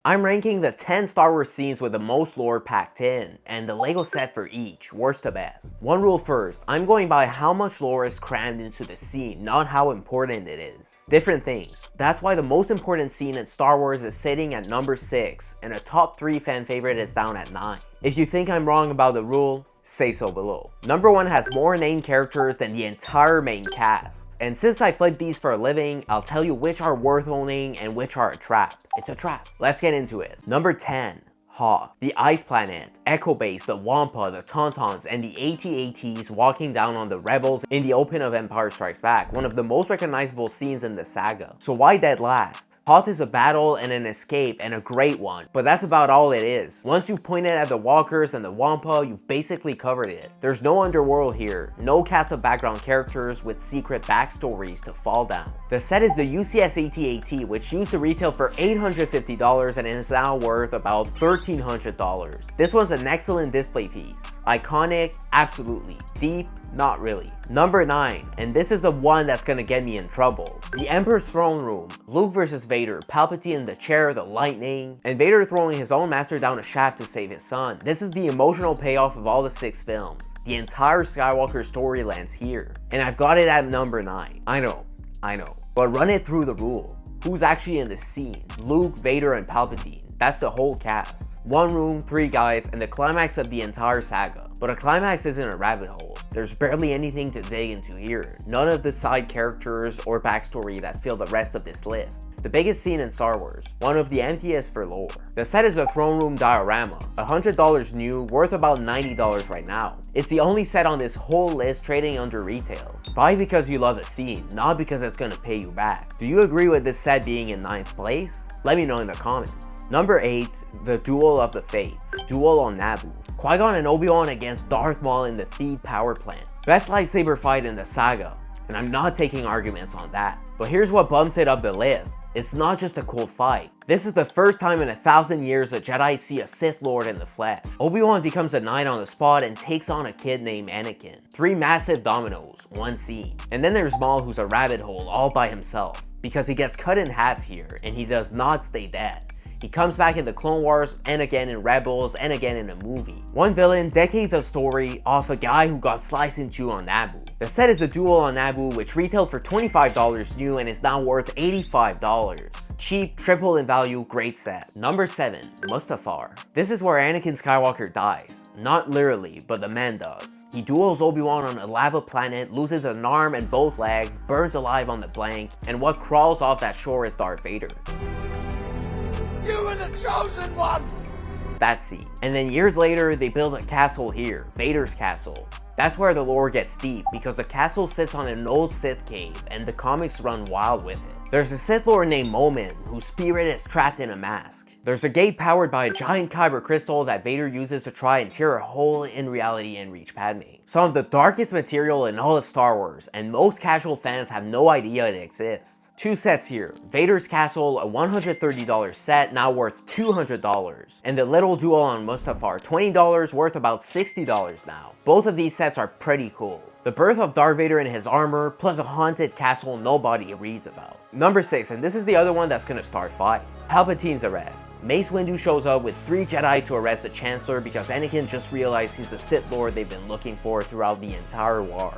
I'm ranking the 10 Star Wars scenes with the most lore packed in, and the LEGO set for each, worst to best. One rule first, I'm going by how much lore is crammed into the scene, not how important it is. Different things. That's why the most important scene in Star Wars is sitting at number 6, and a top 3 fan favorite is down at 9. If you think I'm wrong about the rule, say so below. Number 1 has more named characters than the entire main cast. And since I flip these for a living, I'll tell you which are worth owning and which are a trap. It's a trap. Let's get into it. Number 10. Hoth, the Ice Planet, Echo Base, the Wampa, the Tauntauns, and the AT-ATs walking down on the rebels in the open of Empire Strikes Back, one of the most recognizable scenes in the saga. So why dead last? Hoth is a battle and an escape, and a great one, but that's about all it is. Once you've pointed at the walkers and the Wampa, you've basically covered it. There's no underworld here, no cast of background characters with secret backstories to fall down. The set is the UCS AT-AT, which used to retail for $850 and is now worth about $1,300. This one's an excellent display piece. Iconic? Absolutely. Deep? Not really. Number 9, and this is the one that's gonna get me in trouble. The Emperor's Throne Room, Luke versus Vader, Palpatine in the chair, the lightning, and Vader throwing his own master down a shaft to save his son. This is the emotional payoff of all the 6 films. The entire Skywalker story lands here. And I've got it at number 9. I know. But run it through the rule. Who's actually in the scene? Luke, Vader, and Palpatine. That's the whole cast. One room, 3 guys, and the climax of the entire saga. But a climax isn't a rabbit hole. There's barely anything to dig into here. None of the side characters or backstory that fill the rest of this list. The biggest scene in Star Wars, one of the emptiest for lore. The set is the throne room diorama, $100 new, worth about $90 right now. It's the only set on this whole list trading under retail. Buy because you love the scene, not because it's gonna pay you back. Do you agree with this set being in 9th place? Let me know in the comments. Number 8, the Duel of the Fates, Duel on Naboo. Qui-Gon and Obi-Wan against Darth Maul in the Theed power plant. Best lightsaber fight in the saga, and I'm not taking arguments on that. But here's what bumps it up the list. It's not just a cool fight. This is the first time in 1,000 years a Jedi see a Sith Lord in the flesh. Obi-Wan becomes a knight on the spot and takes on a kid named Anakin. 3 massive dominoes, 1 scene. And then there's Maul, who's a rabbit hole all by himself, because he gets cut in half here and he does not stay dead. He comes back in the Clone Wars, and again in Rebels, and again in a movie. One villain, decades of story, off a guy who got sliced in two on Naboo. The set is the Duel on Naboo, which retailed for $25 new and is now worth $85. Cheap, triple in value, great set. Number 7, Mustafar. This is where Anakin Skywalker dies. Not literally, but the man does. He duels Obi-Wan on a lava planet, loses an arm and both legs, burns alive on the blank, and what crawls off that shore is Darth Vader. You were the chosen one! That scene. And then years later, they build a castle here, Vader's castle. That's where the lore gets deep, because the castle sits on an old Sith cave, and the comics run wild with it. There's a Sith Lord named Moment, whose spirit is trapped in a mask. There's a gate powered by a giant kyber crystal that Vader uses to try and tear a hole in reality and reach Padme. Some of the darkest material in all of Star Wars, and most casual fans have no idea it exists. 2 sets here, Vader's Castle, a $130 set, now worth $200, and the Little Duel on Mustafar, $20, worth about $60 now. Both of these sets are pretty cool. The birth of Darth Vader in his armor, plus a haunted castle nobody reads about. Number 6, and this is the other one that's gonna start fights. Palpatine's arrest. Mace Windu shows up with 3 Jedi to arrest the Chancellor because Anakin just realized he's the Sith Lord they've been looking for throughout the entire war.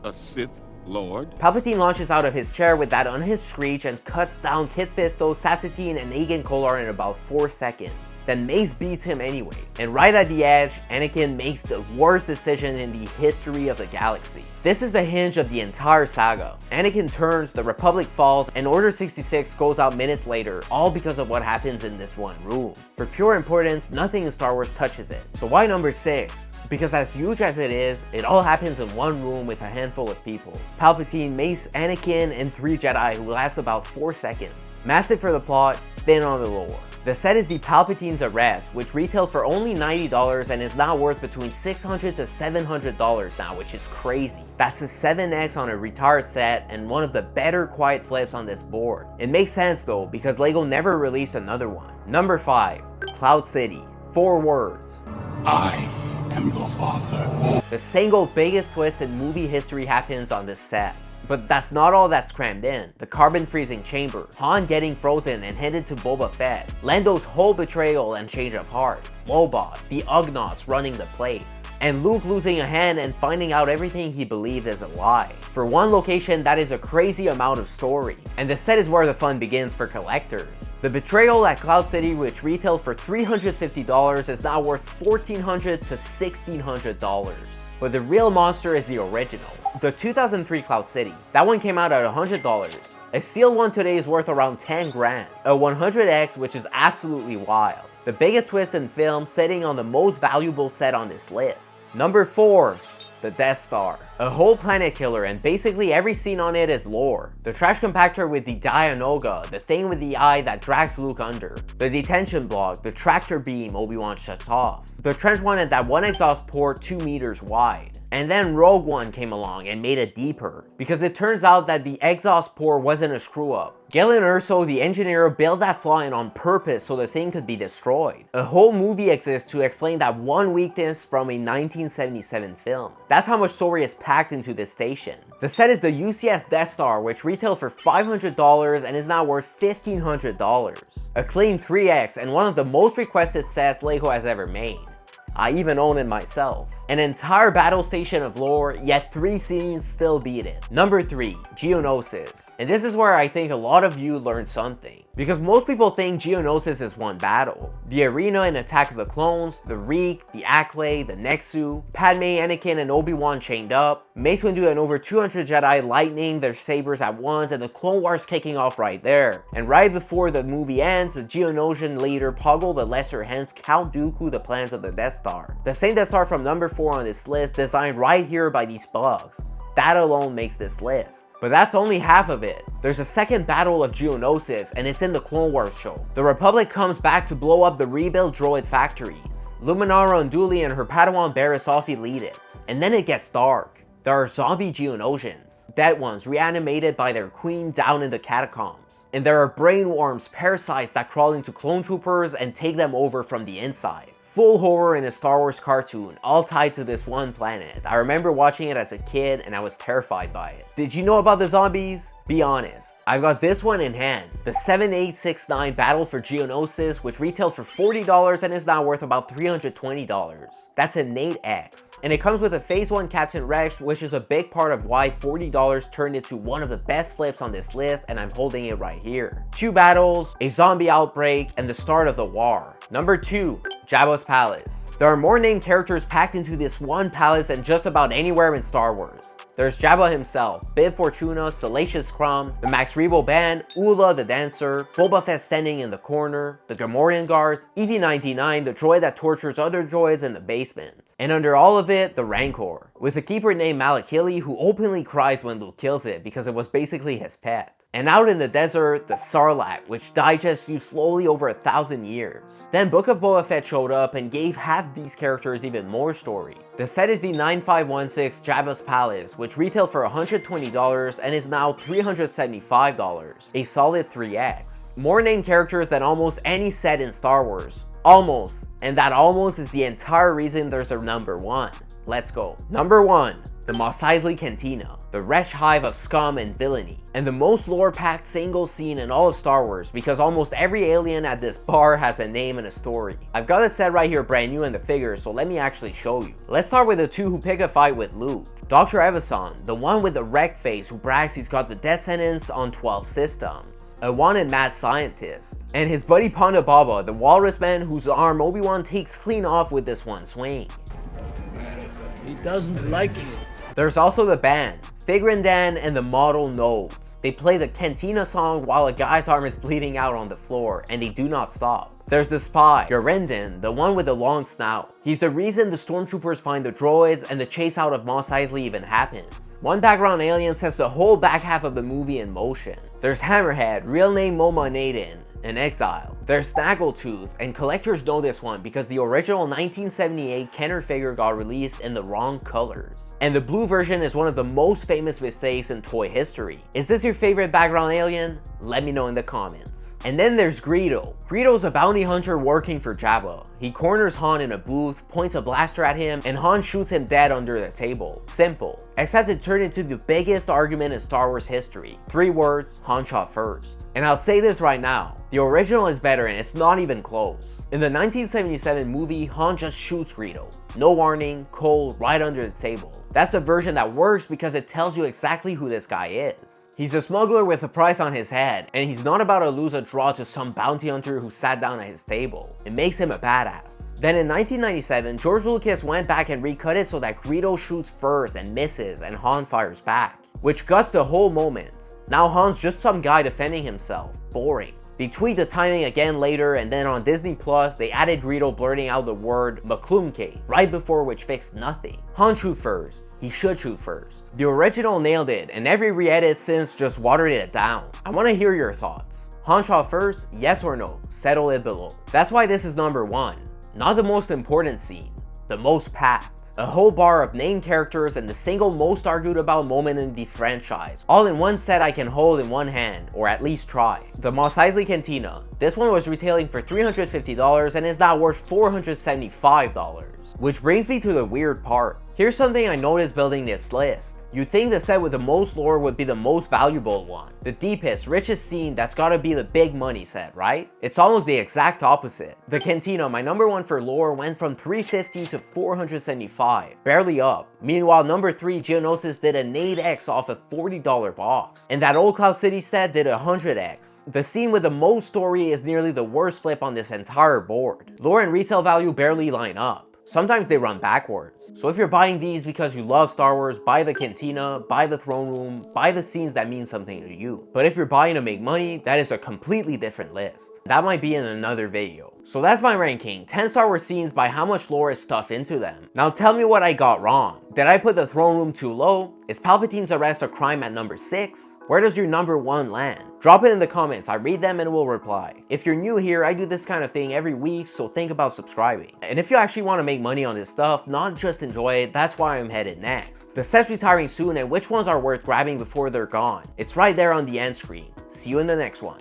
A Sith Lord? Palpatine launches out of his chair with that unhinged screech and cuts down Kit Fisto, Sassatine, and Agen Kolar in about 4 seconds. Then Mace beats him anyway. And right at the edge, Anakin makes the worst decision in the history of the galaxy. This is the hinge of the entire saga. Anakin turns, the Republic falls, and Order 66 goes out minutes later, all because of what happens in this one room. For pure importance, nothing in Star Wars touches it. So why number 6? Because as huge as it is, it all happens in one room with a handful of people. Palpatine, Mace, Anakin, and 3 Jedi who last about 4 seconds. Massive for the plot, thin on the lore. The set is the Palpatine's Arrest, which retailed for only $90 and is now worth between $600 to $700 now, which is crazy. That's a 7x on a retired set and one of the better quiet flips on this board. It makes sense though, because LEGO never released another one. Number 5, Cloud City. 4 words. I am your father. The single biggest twist in movie history happens on this set. But that's not all that's crammed in. The carbon freezing chamber, Han getting frozen and handed to Boba Fett, Lando's whole betrayal and change of heart, Lobot, the Ugnaughts running the place, and Luke losing a hand and finding out everything he believed is a lie. For one location, that is a crazy amount of story. And the set is where the fun begins for collectors. The betrayal at Cloud City, which retailed for $350, is now worth $1,400 to $1,600. But the real monster is the original, the 2003 Cloud City. That one came out at $100. A sealed one today is worth around 10 grand. A 100X, which is absolutely wild. The biggest twist in film, sitting on the most valuable set on this list. Number 4. The Death Star. A whole planet killer, and basically every scene on it is lore. The trash compactor with the Dianoga, the thing with the eye that drags Luke under. The detention block, the tractor beam Obi-Wan shuts off. The trench one and that one exhaust port 2 meters wide. And then Rogue One came along and made it deeper, because it turns out that the exhaust port wasn't a screw up. Galen Erso, the engineer, built that flaw in on purpose so the thing could be destroyed. A whole movie exists to explain that one weakness from a 1977 film. That's how much story is packed into this station. The set is the UCS Death Star, which retailed for $500 and is now worth $1,500. Acclaimed 3X and one of the most requested sets LEGO has ever made. I even own it myself. An entire battle station of lore, yet 3 scenes still beat it. Number 3, Geonosis. And this is where I think a lot of you learned something. Because most people think Geonosis is one battle. The arena in Attack of the Clones, the Reek, the Acklay, the Nexu, Padme, Anakin, and Obi-Wan chained up, Mace Windu and over 200 Jedi lightning their sabers at once, and the Clone Wars kicking off right there. And right before the movie ends, the Geonosian leader Poggle the Lesser hence Count Dooku the plans of the Death Star. The same Death Star from number 4 on this list, designed right here by these bugs. That alone makes this list. But that's only half of it. There's a second battle of Geonosis, and it's in the Clone Wars show. The Republic comes back to blow up the rebuilt droid factories. Luminara Unduli and her Padawan Barriss Offee lead it. And then it gets dark. There are zombie Geonosians, dead ones reanimated by their queen down in the catacombs. And there are brain worms, parasites that crawl into clone troopers and take them over from the inside. Full horror in a Star Wars cartoon, all tied to this one planet. I remember watching it as a kid and I was terrified by it. Did you know about the zombies? Be honest. I've got this one in hand, the 7869 Battle for Geonosis, which retailed for $40 and is now worth about $320. That's an 8X. And it comes with a Phase 1 Captain Rex, which is a big part of why $40 turned into one of the best flips on this list, and I'm holding it right here. 2 battles, a zombie outbreak, and the start of the war. Number 2, Jabba's Palace. There are more named characters packed into this one palace than just about anywhere in Star Wars. There's Jabba himself, Bib Fortuna, Salacious Crumb, the Max Rebo Band, Oola the Dancer, Boba Fett standing in the corner, the Gamorrean Guards, EV-99, the droid that tortures other droids in the basement. And under all of it, the Rancor, with a keeper named Malakili who openly cries when Luke kills it because it was basically his pet. And out in the desert, the Sarlacc, which digests you slowly over 1,000 years. Then Book of Boba Fett showed up and gave half these characters even more story. The set is the 9516 Jabba's Palace, which retailed for $120 and is now $375, a solid 3X. More named characters than almost any set in Star Wars. Almost. And that almost is the entire reason there's a number 1. Let's go. Number 1. The Mos Eisley Cantina, the wretched hive of scum and villainy, and the most lore-packed single scene in all of Star Wars because almost every alien at this bar has a name and a story. I've got it set right here brand new in the figure, so let me actually show you. Let's start with the 2 who pick a fight with Luke. Dr. Evazan, the one with the wreck face who brags he's got the death sentence on 12 systems. A wanted mad scientist. And his buddy Ponda Baba, the walrus man whose arm Obi-Wan takes clean off with this one swing. He doesn't like you. There's also the band, Figrin Dan and the Model Nodes. They play the Cantina song while a guy's arm is bleeding out on the floor, and they do not stop. There's the spy, Garendon, the one with the long snout. He's the reason the stormtroopers find the droids and the chase out of Mos Eisley even happens. One background alien sets the whole back half of the movie in motion. There's Hammerhead, real name Moma Naden, an exile. There's Snaggletooth, and collectors know this one because the original 1978 Kenner figure got released in the wrong colors. And the blue version is one of the most famous mistakes in toy history. Is this your favorite background alien? Let me know in the comments. And then there's Greedo. Greedo's a bounty hunter working for Jabba. He corners Han in a booth, points a blaster at him, and Han shoots him dead under the table. Simple. Except it turned into the biggest argument in Star Wars history. 3 words, Han shot first. And I'll say this right now, the original is better and it's not even close. In the 1977 movie, Han just shoots Greedo. No warning, cold, right under the table. That's the version that works because it tells you exactly who this guy is. He's a smuggler with a price on his head, and he's not about to lose a draw to some bounty hunter who sat down at his table. It makes him a badass. Then in 1997, George Lucas went back and recut it so that Greedo shoots first and misses and Han fires back, which guts the whole moment. Now Han's just some guy defending himself. Boring. They tweaked the timing again later, and then on Disney Plus, they added Greedo blurting out the word Maklumke, right before which fixed nothing. Han shoot first. He should shoot first. The original nailed it, and every re-edit since just watered it down. I want to hear your thoughts. Han shot first, yes or no? Settle it below. That's why this is number 1. Not the most important scene, the most packed. A whole bar of named characters and the single most argued about moment in the franchise, all in one set I can hold in one hand, or at least try. The Mos Eisley Cantina. This one was retailing for $350 and is now worth $475. Which brings me to the weird part. Here's something I noticed building this list. You'd think the set with the most lore would be the most valuable one. The deepest, richest scene, that's gotta be the big money set, right? It's almost the exact opposite. The Cantina, my number 1 for lore, went from $350 to $475. Barely up. Meanwhile, number 3, Geonosis did an 8x off a $40 box. And that Old Cloud City set did 100x. The scene with the most story is nearly the worst flip on this entire board. Lore and resale value barely line up. Sometimes they run backwards. So if you're buying these because you love Star Wars, buy the Cantina, buy the Throne Room, buy the scenes that mean something to you. But if you're buying to make money, that is a completely different list. That might be in another video. So that's my ranking, 10 Star Wars scenes by how much lore is stuffed into them. Now tell me what I got wrong. Did I put the Throne Room too low? Is Palpatine's arrest a crime at number 6? Where does your number 1 land? Drop it in the comments, I read them and will reply. If you're new here, I do this kind of thing every week, so think about subscribing. And if you actually want to make money on this stuff, not just enjoy it, that's why I'm headed next. The set's retiring soon and which ones are worth grabbing before they're gone? It's right there on the end screen. See you in the next one.